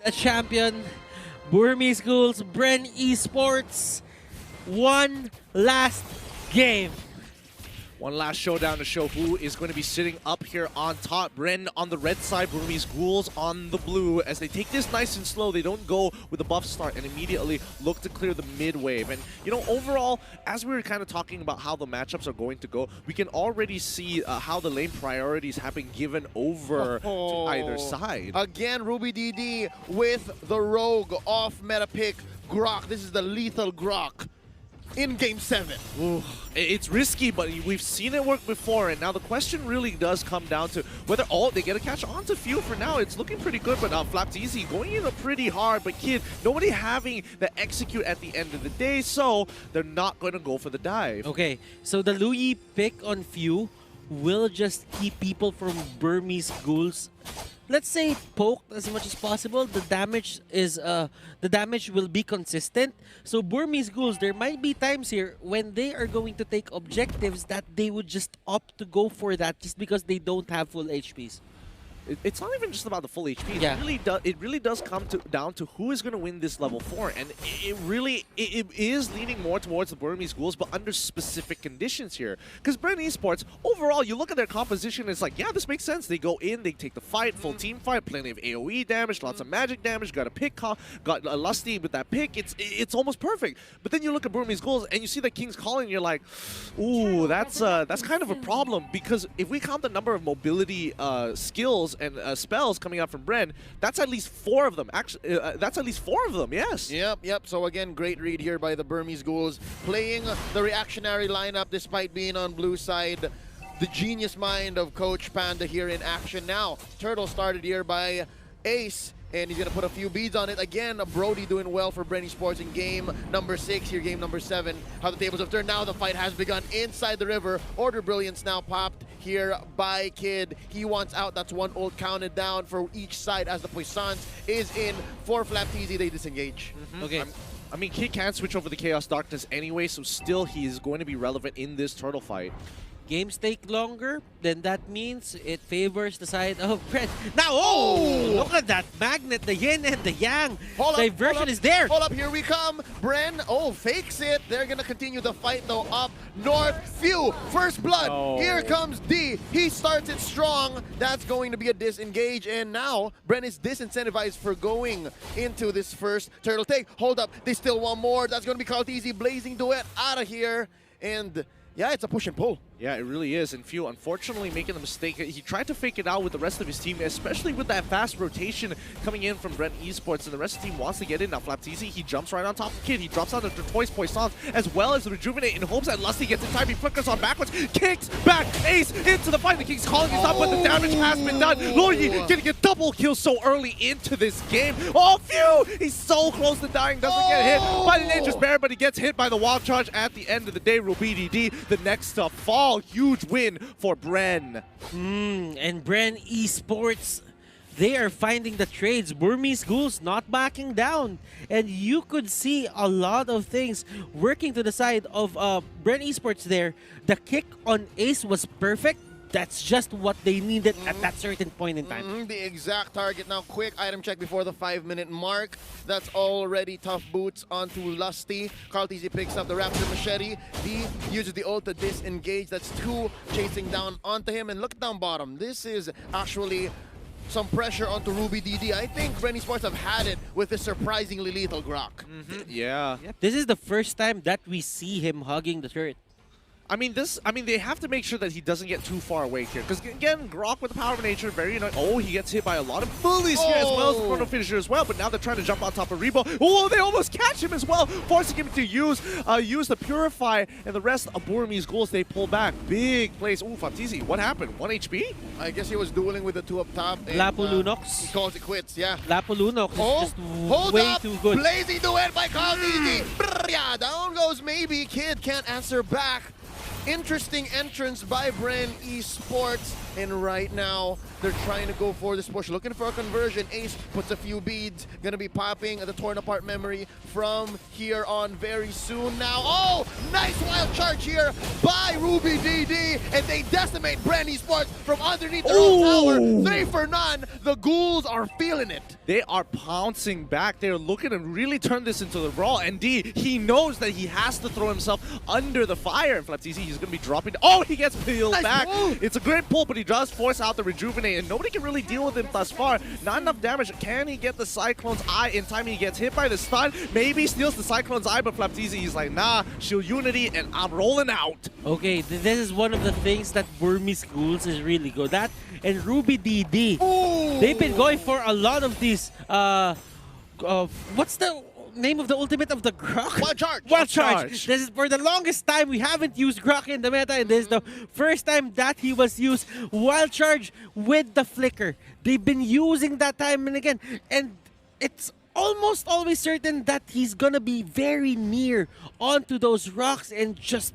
the champion, Burmese Ghouls, Bren Esports. One last game. One last showdown to show who is going to be sitting up here on top. Bren on the red side, Burmese Ghouls on the blue. As they take this nice and slow, they don't go with a buff start and immediately look to clear the mid wave. And, you know, overall, as we were kind of talking about how the matchups are going to go, we can already see how the lane priorities have been given over to either side. Again, Ruby DD with the rogue off meta pick, Grok. This is the lethal Grok in Game 7. Ooh, it's risky, but we've seen it work before, and now the question really does come down to whether they get a catch onto Fuel. For now, it's looking pretty good, but Flapteezy going in pretty hard, but Kid, nobody having the execute at the end of the day, so they're not going to go for the dive. Okay, so the Louis pick on Few will just keep people from Burmese Ghouls, let's say, poked as much as possible. The damage will be consistent. So Burmese Ghouls, there might be times here when they are going to take objectives that they would just opt to go for that just because they don't have full HPs. It's not even just about the full HP. Yeah. It really does come down to who is going to win this level 4, and it is leaning more towards the Burmese Ghouls, but under specific conditions here. Because Bren Esports, overall, you look at their composition, it's like, yeah, this makes sense. They go in, they take the fight, full team fight, plenty of AOE damage, lots of magic damage, got a pick, got a Lusty with that pick. It's almost perfect. But then you look at Burmese Ghouls, and you see the King's Calling, and you're like, ooh, that's kind of a problem, because if we count the number of mobility skills and spells coming out from Bren, that's at least 4 of them. Actually, that's at least 4 of them, yes. Yep. So again, great read here by the Burmese Ghouls, playing the reactionary lineup despite being on blue side. The genius mind of Coach Panda here in action now. Turtle started here by Ace, and he's going to put a few beads on it. Again, Brody doing well for Bren Esports in game number 6, here game number 7. How the tables have turned. Now the fight has begun inside the river. Order Brilliance now popped here by Kid. He wants out. That's 1 ult counted down for each side as the Puissance is in for Flapteezy. They disengage. Okay. I mean, Kid can't switch over the Chaos Darkness anyway, so still he is going to be relevant in this turtle fight. Games take longer, then that means it favors the side of Bren. Now, look at that magnet, the yin and the yang. Diversion is there. Hold up, here we come. Bren, fakes it. They're going to continue the fight, though, up north. Few, first blood. Here comes D. He starts it strong. That's going to be a disengage, and now Bren is disincentivized for going into this first turtle take. Hold up, they still want more. That's going to be Flapteezy blazing duet out of here, and yeah, it's a push and pull. Yeah, it really is. And Few, unfortunately, making the mistake. He tried to fake it out with the rest of his team, especially with that fast rotation coming in from Bren Esports, and the rest of the team wants to get in. Now, Flapteezy, he jumps right on top of Kid. He drops out the Toys Poissons, as well as the Rejuvenate, in hopes that Lusty gets in time. He flickers on backwards, kicks back, Ace into the fight. The King's Calling is up, but the damage has been done. Loyi getting a double kill so early into this game. Oh, Few! He's so close to dying, doesn't get hit by the Nature's Bear, but he gets hit by the Wild Charge at the end of the day. Ruby DD, the next to fall. Huge win for Bren. And Bren Esports, they are finding the trades. Burmese Ghouls not backing down. And you could see a lot of things working to the side of Bren Esports there. The kick on Ace was perfect. That's just what they needed at that certain point in time. The exact target. Now, quick item check before the 5-minute mark. That's already tough boots onto Lusty. Flapteezy picks up the Raptor Machete. D uses the ult to disengage. That's 2 chasing down onto him. And look down bottom. This is actually some pressure onto Ruby DD. I think Bren Esports have had it with this surprisingly lethal Grok. Yeah. This is the first time that we see him hugging the turret. I mean, they have to make sure that he doesn't get too far away here. Because, again, Grok with the power of nature, very annoying. Oh, he gets hit by a lot of bullies here as well as the Chrono Finisher as well. But now they're trying to jump on top of Rebo. Oh, they almost catch him as well, forcing him to use the Purify. And the rest of Burmese Ghouls, they pull back. Big plays. Ooh, Flapteezy, what happened? 1 HP? I guess he was dueling with the 2 up top. Lapu Lunox. He calls it quits, yeah. Lapu Lunox is just hold way up. too good. Blazing duet by Flapteezy. Yeah, down goes maybe. Kid can't answer back. Interesting entrance by Bren Esports, and right now they're trying to go for this push, looking for a conversion. Ace puts a few beads, gonna be popping the torn apart memory from here on very soon now. Oh, nice wild charge here by Ruby DD, and they decimate Bren Esports from underneath their own tower. 3 for none. The Ghouls are feeling it. They are pouncing back. They're looking to really turn this into the brawl. And D, he knows that he has to throw himself under the fire. And FlapTZ, he's going to be dropping. Oh, he gets peeled back. Move. It's a great pull, but he does force out the rejuvenate, and nobody can really deal with him thus far. Not enough damage. Can he get the Cyclone's Eye in time? He gets hit by the stun. Maybe steals the Cyclone's Eye, but FlapTZ, he's like, nah, shield unity, and I'm rolling out. Okay, this is one of the things that Burmese Ghouls is really good at. And Ruby DD, they've been going for a lot of these, what's the name of the ultimate of the Grok? Wild charge. Wild charge. This is for the longest time we haven't used Grok in the meta, and this is the first time that he was used. Wild charge with the flicker. They've been using that time and again, and it's almost always certain that he's gonna be very near onto those rocks and just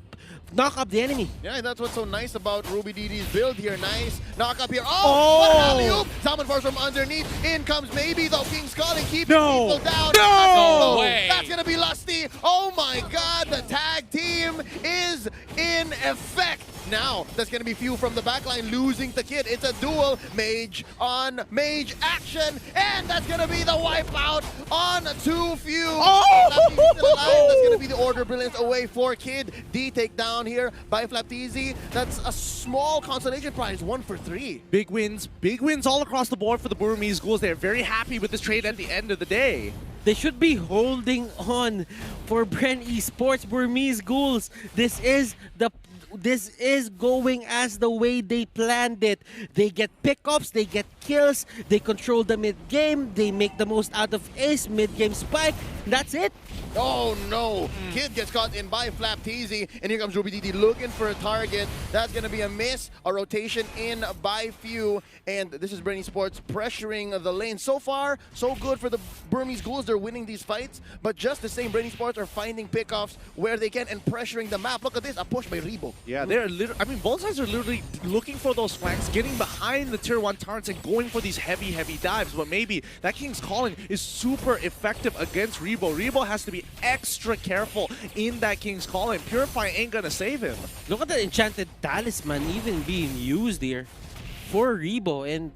knock up the enemy. Yeah, and that's what's so nice about Ruby DD's build here. Nice knock up here. Oh! What an alley-oop! Salmon Force from underneath. In comes maybe though King's Calling, keeping people down. No way. That's gonna be Lusty. Oh my god, the tag team is in effect. Now, that's going to be Few from the backline losing the kid. It's a duel. Mage on Mage action. And that's going to be the wipeout on 2 Few. FlapTZ still alive. That's going to be the Order Brilliance away for Kid. D takedown here by FlapTZ. That's a small consolation prize. 1 for 3. Big wins all across the board for the Burmese Ghouls. They're very happy with this trade at the end of the day. They should be holding on for Bren Esports, Burmese Ghouls. This is going as the way they planned it. They get pickups, they get kills, they control the mid-game, they make the most out of ace, mid-game spike. That's it. Oh no! Kid gets caught in by FlapTZ, and here comes Ruby DD looking for a target. That's going to be a miss. A rotation in by Few, and this is Bren Esports pressuring the lane. So far, so good for the Burmese Ghouls. They're winning these fights, but just the same, Bren Esports are finding pickoffs where they can and pressuring the map. Look at this, a push by Rebo. Yeah, they're literally, I mean, both sides are literally looking for those flanks, getting behind the tier 1 turrets and going for these heavy dives. But maybe that King's Calling is super effective against Rebo. Rebo has to be extra careful in that King's Calling. Purify ain't gonna save him. Look at the Enchanted Talisman even being used here for Rebo, and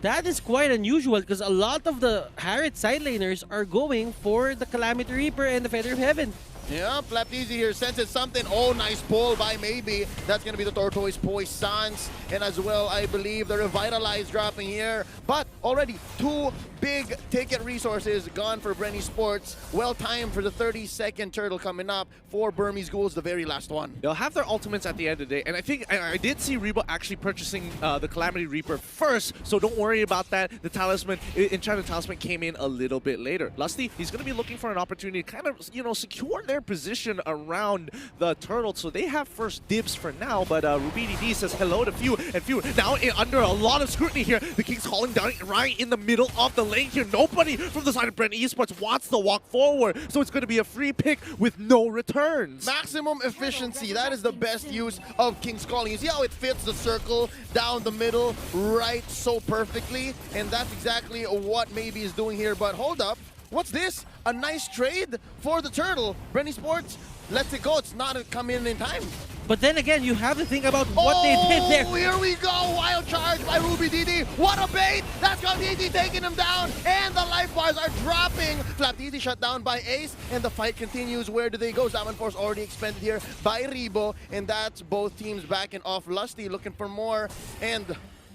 that is quite unusual because a lot of the Harriet side laners are going for the Calamity Reaper and the Feather of Heaven. Yeah, FlapTZ here senses something. Oh, nice pull by Maybe. That's going to be the Tortoise Poissons. And as well, I believe the Revitalize dropping here. But already 2 big ticket resources gone for Bren Esports. Well timed for the 30-second turtle coming up for Burmese Ghouls, the very last one. They'll have their ultimates at the end of the day. And I think I did see Rebo actually purchasing the Calamity Reaper first. So don't worry about that. The Talisman, Enchanted Talisman came in a little bit later. Lusty, he's going to be looking for an opportunity to kind of, secure their position around the turtle, so they have first dibs for now. But Ruby DD says hello to Few, and Few now under a lot of scrutiny here. The King's Calling down right in the middle of the lane here. Nobody from the side of Bren Esports wants to walk forward, so it's going to be a free pick with no returns. Maximum efficiency, that is the best use of King's Calling. You see how it fits the circle down the middle right so perfectly, and that's exactly what Maybe is doing here. But hold up, what's this? A nice trade for the turtle. Bren Esports lets it go. It's not coming in time. But then again, you have to think about what they did there. Here we go. Wild charge by Ruby DD. What a bait. That's got DD taking him down. And the life bars are dropping. FlapTZ shut down by Ace. And the fight continues. Where do they go? Salmon Force already expended here by Rebo. And that's both teams backing off. Lusty looking for more. And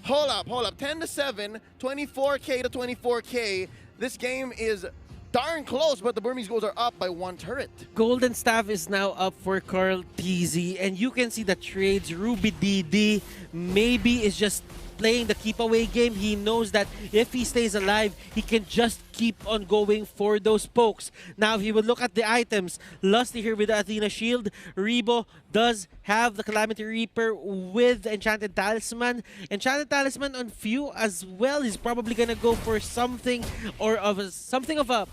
hold up. 10-7, 24K to 24K. This game is darn close, but the Burmese Ghouls are up by 1 turret. Golden Staff is now up for Carl TZ, and you can see the trades. Ruby DD maybe is just playing the keep away game. He knows that if he stays alive, he can just keep on going for those pokes. Now, if you would look at the items, Lusty here with the Athena Shield. Rebo does have the Calamity Reaper with Enchanted Talisman. Enchanted Talisman on Few as well. He's probably gonna go for something something of a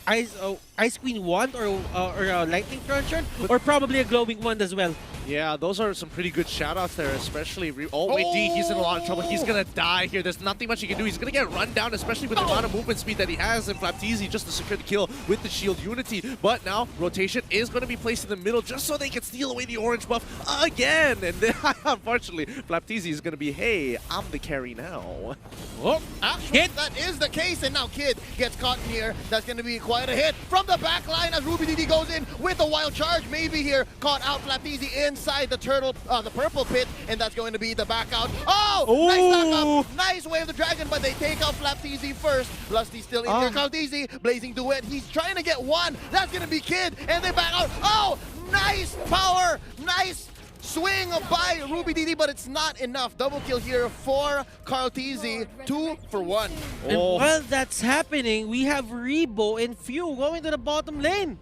Ice Queen wand or a Lightning Cruncher, or probably a Glowing Wand as well. Yeah, those are some pretty good shoutouts there, especially. Oh, wait, D, he's in a lot of trouble. He's going to die here. There's nothing much he can do. He's going to get run down, especially with the amount of movement speed that he has in Flapteezy just to secure the kill with the shield unity. But now, rotation is going to be placed in the middle just so they can steal away the orange buff again. And then, unfortunately, Flapteezy is going to be, hey, I'm the carry now. Oh, actually, that is the case, and now Kid gets caught in here. That's going to be quite a hit from the back line as RubyDD goes in with a wild charge. Maybe here, caught out Flapteezy inside the the purple pit, and that's going to be the back out. Oh, nice knock up, nice wave of the dragon, but they take out Flapteezy first. Lusty still in here, Flapteezy, blazing duet. He's trying to get one. That's going to be Kid, and they back out. Oh, nice power, nice swing by RubyDD, but it's not enough. Double kill here for Carlteezy, 2 for 1. And while that's happening, we have Rebo and Few going to the bottom lane.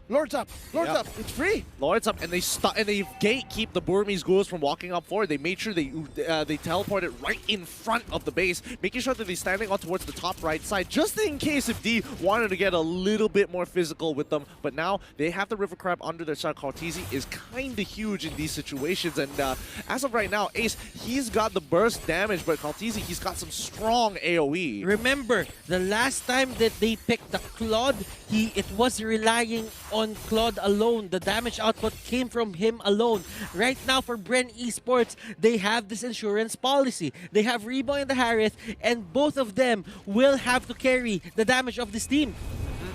Lord's up, Lord's up, it's free. Lord's up, and they gatekeep the Burmese Ghouls from walking up forward. They made sure they teleported right in front of the base, making sure that they're standing on towards the top right side, just in case if D wanted to get a little bit more physical with them. But now they have the River Crab under their side. Carlteezy is kind of huge in these situations, and as of right now, Ace, he's got the burst damage, but Carlteezy, he's got some strong AoE. Remember, the last time that they picked the Claude, it was relying on Claude alone. The damage output came from him alone. Right now for Bren Esports, they have this insurance policy. They have Rebo and the Harith, and both of them will have to carry the damage of this team.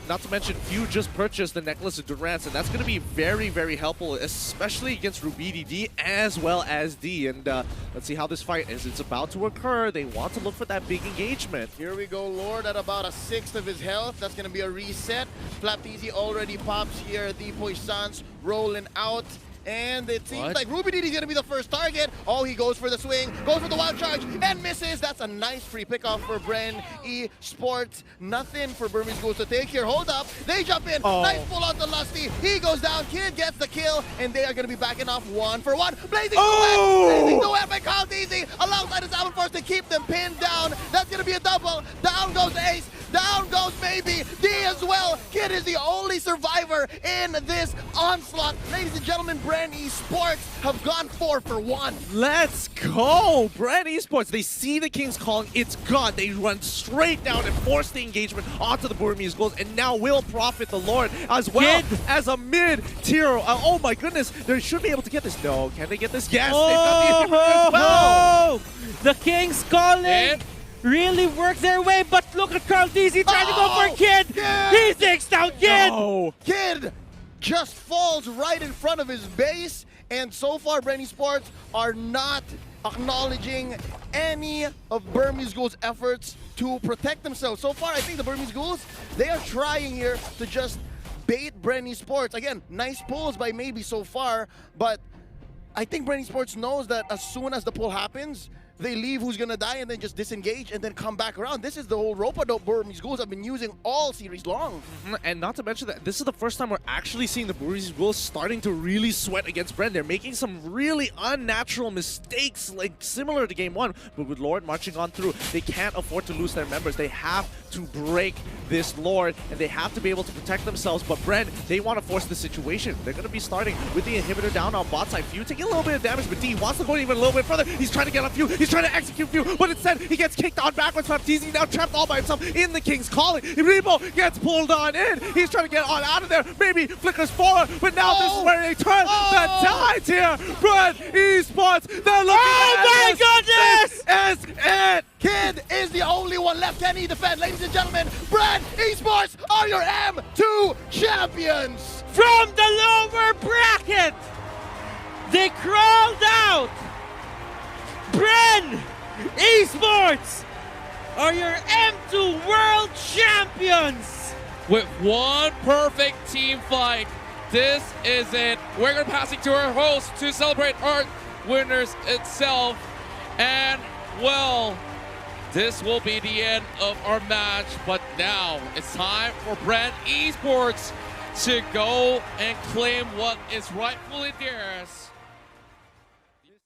Not to mention, Few just purchased the Necklace of Durance, and that's going to be very, very helpful, especially against RubyDD as well as D. And let's see how this fight is. It's about to occur. They want to look for that big engagement. Here we go, Lord at about a sixth of his health. That's going to be a reset. Flapteezy already pops here. The Puissance rolling out. And it seems like RubyDD is going to be the first target. Oh, he goes for the swing, goes for the wild charge, and misses. That's a nice free pickoff for Bren Esports. Nothing for Burmese Ghouls to take here. Hold up. They jump in. Nice pull out the Lusty. He goes down. Kid gets the kill, and they are going to be backing off 1 for 1. Blazing duet. Blazing duet by Carlteezy alongside his Alpha Force to keep them pinned down. That's going to be a double. Down goes Ace. Down goes maybe D as well. Kid is the only survivor in this onslaught. Ladies and gentlemen, Bren Esports have gone 4 for 1. Let's go! Bren Esports, they see the King's calling, it's gone. They run straight down and force the engagement onto the Burmese Ghouls, and now will profit the Lord as well as a mid-tier. Oh my goodness, they should be able to get this. No, can they get this? Yes, they've got the inhibitor as well. The King's calling really worked their way, but look at Carlteezy trying to go for Kid. He takes down Kid. No. Kid just falls right in front of his base, and so far Bren Esports are not acknowledging any of Burmese Ghouls' efforts to protect themselves. So far, I think the Burmese Ghouls, they are trying here to just bait Bren Esports. Again, nice pulls by maybe so far, but I think Bren Esports knows that as soon as the pull happens, they leave who's gonna die and then just disengage and then come back around. This is the whole rope-a-dope Burmese Ghouls have been using all series long. And not to mention that this is the first time we're actually seeing the Burmese Ghouls starting to really sweat against Bren. They're making some really unnatural mistakes, like similar to Game 1. But with Lord marching on through, they can't afford to lose their members. They have to break this Lord, and they have to be able to protect themselves. But Bren, they want to force the situation. They're going to be starting with the inhibitor down on bot side. Few taking a little bit of damage, but D wants to go even a little bit further. He's trying to get on Few. He's trying to execute Few, but instead he gets kicked on backwards. Flapteezy now trapped all by himself in the King's calling. Rebo gets pulled on in. He's trying to get on out of there. Maybe flickers forward, but now this is where they turn the tides here. Bren Esports, they're looking my goodness! This is it! Kid is the only one left. Can he defend? Ladies and gentlemen, Bren Esports are your M2 champions! From the lower bracket, they crawled out. Bren Esports are your M2 World Champions! With one perfect team fight, this is it. We're going to pass it to our host to celebrate our winners itself. And, well, this will be the end of our match. But now it's time for Bren Esports to go and claim what is rightfully theirs.